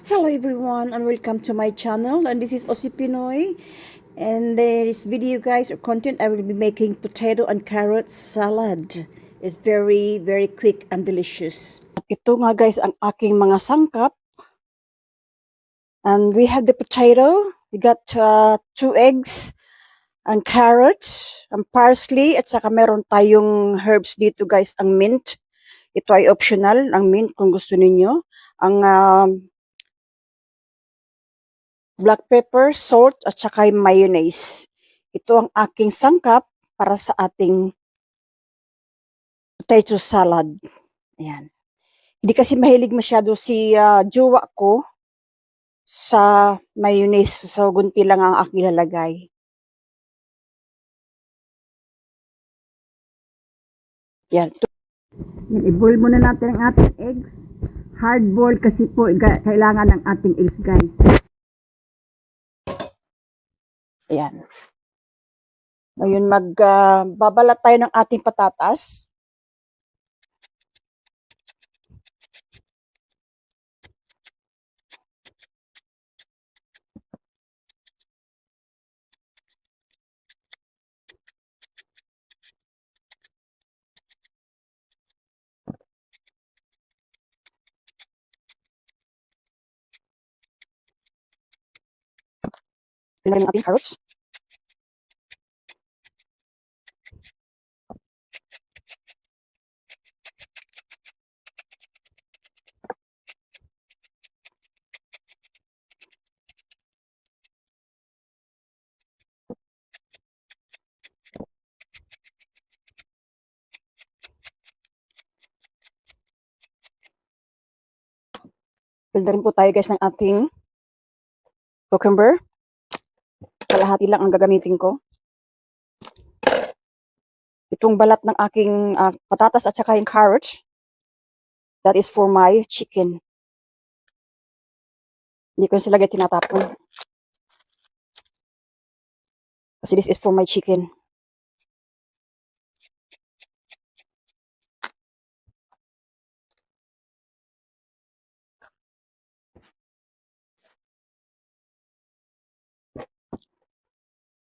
Hello everyone and welcome to my channel, and this is Aussie Pinoy, and this video guys or content I will be making potato and carrot salad. It's very quick and delicious. Ito nga guys ang aking mga sangkap, and we have the potato, we got 2 eggs and carrots and parsley, at saka meron tayong herbs dito guys, ang mint. Ito ay optional, ang mint kung gusto ninyo. Ang black pepper, salt, at saka yung mayonnaise. Ito ang aking sangkap para sa ating potato salad. Ayan. Hindi kasi mahilig masyado si jowa ko sa mayonnaise. So, gunti lang ang aking ilalagay. Yan. Yan, i-boil muna natin ang ating eggs. Hard boil kasi po kailangan ng ating eggs guys. Ayan. Ngayon magbabalat tayo ng ating patatas. Pilagay ng ating carrots. Pilda rin po tayo guys ng ating cucumber. Kalahati lang ang gagamitin ko. Itong balat ng aking patatas at saka yung carrot, that is for my chicken. Hindi ko sila tinatapon. Kasi this is for my chicken.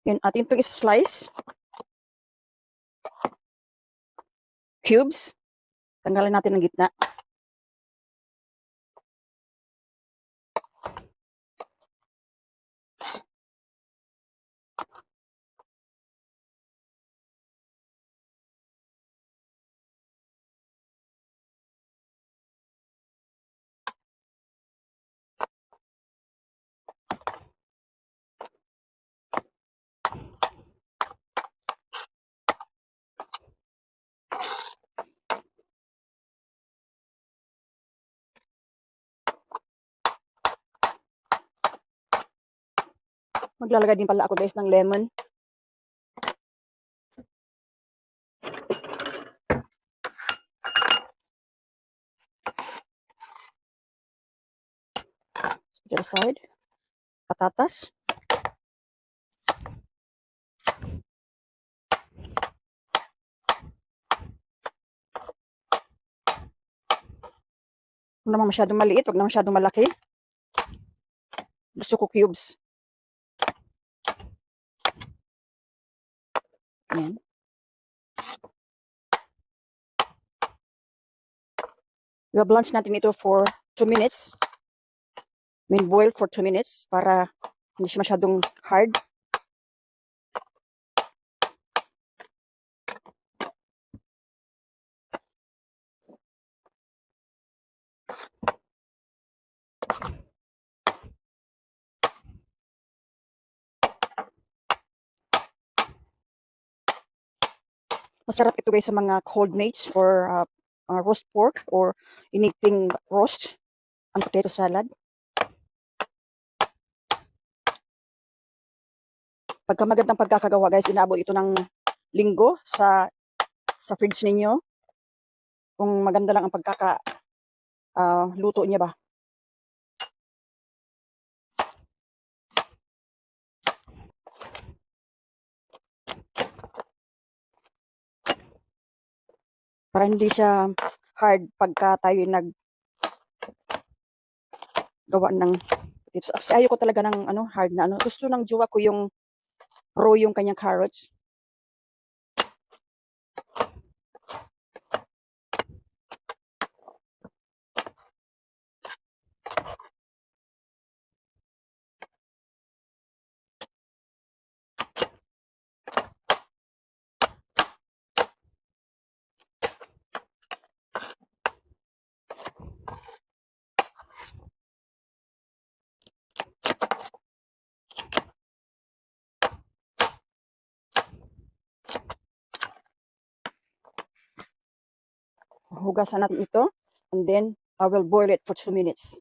Yun, ating ito is-slice. Cubes. Tanggalin natin ang gitna. Maglalagay din pala ako guys ng lemon. To the side. Patatas. Huwag naman masyadong maliit, huwag naman masyadong malaki. Gusto ko cubes. Ayan. I-blanch natin ito for 2 minutes. Boil for 2 minutes para hindi siya masyadong hard. Masarap ito guys sa mga cold mates or roast pork or anything roast, ang potato salad. Pagka magandang pagkakagawa guys, inaabot ito ng linggo sa fridge ninyo. Kung maganda lang ang luto niya ba. Para hindi siya hard pagka tayo gawa ng potatoes. Kasi ayoko talaga ng hard na Gusto ng jowa ko yung raw yung kanyang carrots. Hugasan natin ito. And then, I will boil it for 2 minutes.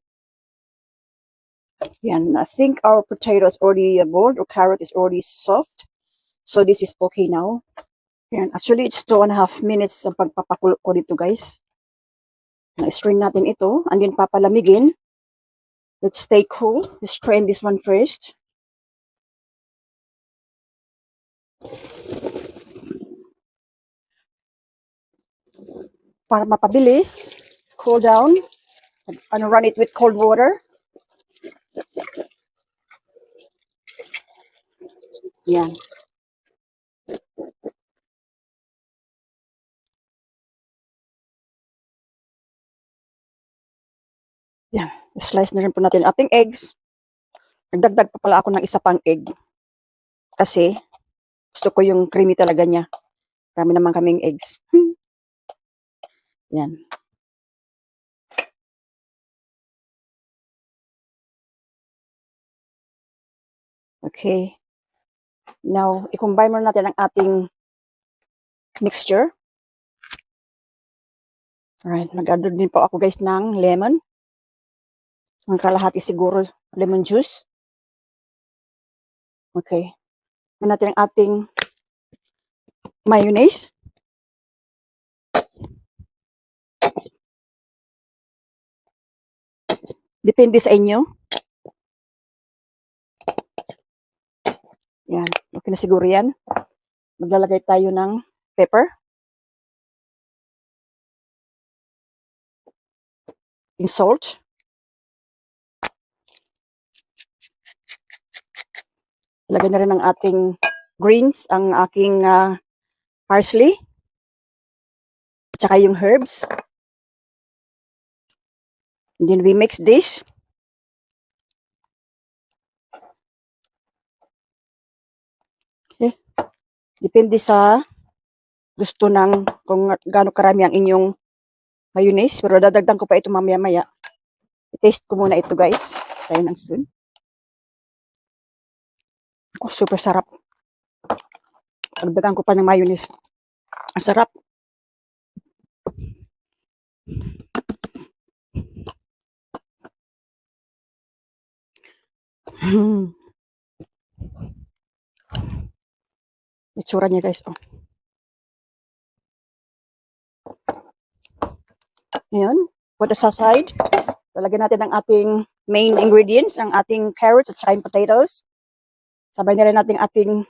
Yan. I think our potato is already boiled or carrot is already soft. So, this is okay now. Yan. Actually, it's 2.5 minutes ang pagpapakulo ko dito, guys. Na-strain natin ito. And then, papalamigin. Let's stay cool. Let's strain this one first. Para mapabilis. Cool down. And run it with cold water. Yan. Yan. Slice na rin po natin ating eggs. Nagdagdag pa pala ako ng isa pang egg. Kasi, gusto ko yung creamy talaga niya. Marami naman kaming eggs. Yan. Okay. Now, i-combine muna natin ang ating mixture. Alright, mag-add din po ako guys ng lemon. Ang kalahati siguro lemon juice. Okay. Muna natin ang ating mayonnaise. Depende sa inyo. Yan. Okay na siguro yan. Maglalagay tayo ng pepper. Yung salt. Lagyan na rin ng ating greens, ang aking parsley. At saka yung herbs. And then we mix this. Okay. Depende sa gusto ng kung gaano karami ang inyong mayonnaise. Pero dadagdag ko pa ito mamaya-maya. I-taste ko muna ito guys. Tayo ng spoon. Super sarap. Dagdagan ko pa ng mayonnaise. Ang sarap. Itsura niya guys. Oh. Ngayon, put us aside. Lalagyan natin ang ating main ingredients, ang ating carrots at saka potatoes. Sabay na rin natin ating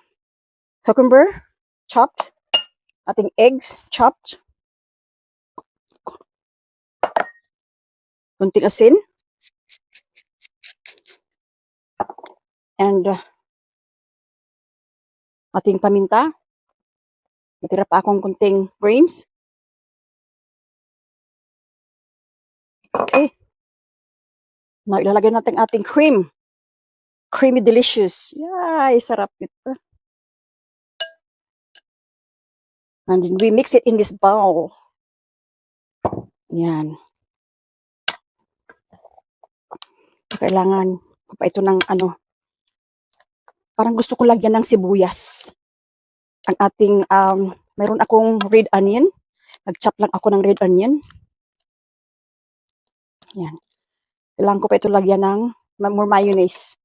cucumber, chopped. Ating eggs, chopped. Kunting asin. And ating paminta. Natira pa akong kunting greens. Okay. Now, ilalagay natin ating cream. Creamy delicious. Yay, sarap nito. And then we mix it in this bowl. Yan. Kailangan ko pa ito ng parang gusto ko lagyan ng sibuyas. Ang ating, mayroon akong red onion. Nag-chop lang ako ng red onion. Yan. Kailangan ko pa ito lagyan ng more mayonnaise.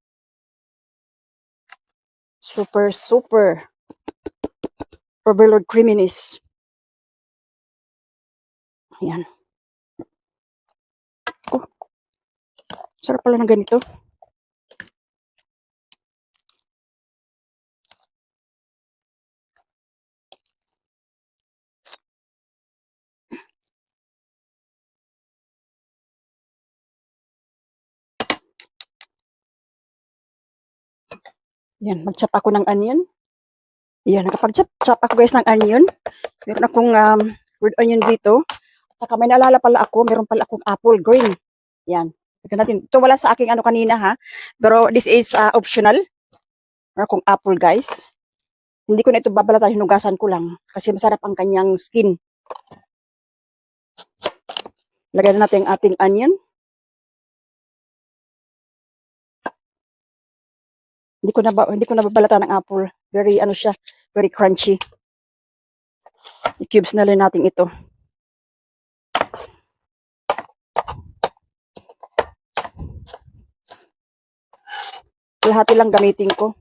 Super, super overload creaminess. Yan. Oh, sarap pala ng ganito. Yan, mag-chop ako ng onion. Yan, nakapag-chop ako guys ng onion. Meron akong red onion dito. At saka may naalala pala ako, meron pala akong apple green. Yan. Tignan natin. Ito wala sa aking ano kanina ha. Pero this is optional. Meron akong apple guys. Hindi ko na ito babalatan, hinugasan ko lang. Kasi masarap ang kanyang skin. Lagyan na natin ang ating onion. Hindi ko na babalatan ng apple. Very ano siya, very crunchy. I-cubes na rin natin ito. Lahati lang gamitin ko.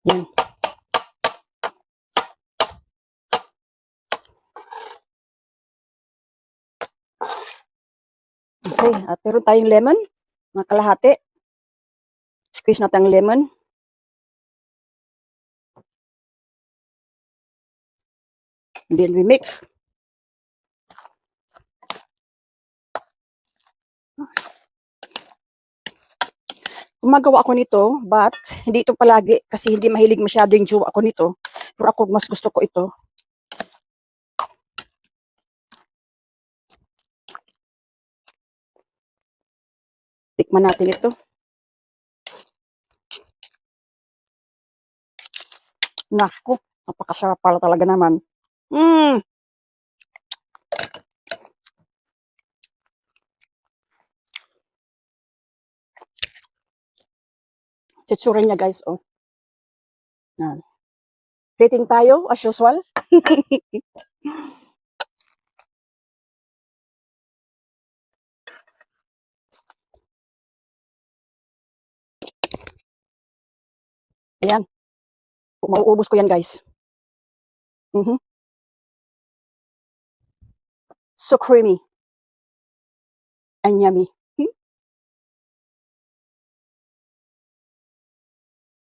Yan. Okay, at meron tayong lemon, mga kalahati. Squeeze natin ang lemon. And then we mix. Gumagawa ako nito, but hindi ito palagi kasi hindi mahilig masyado yung jowa ako nito. Pero ako mas gusto ko ito. Tikman natin ito. Naku, napakasarap pala talaga naman. Tsitsura niya guys, oh. Yan. Rating tayo, as usual. Ayan. Mauubos ko yan guys. So creamy and yummy.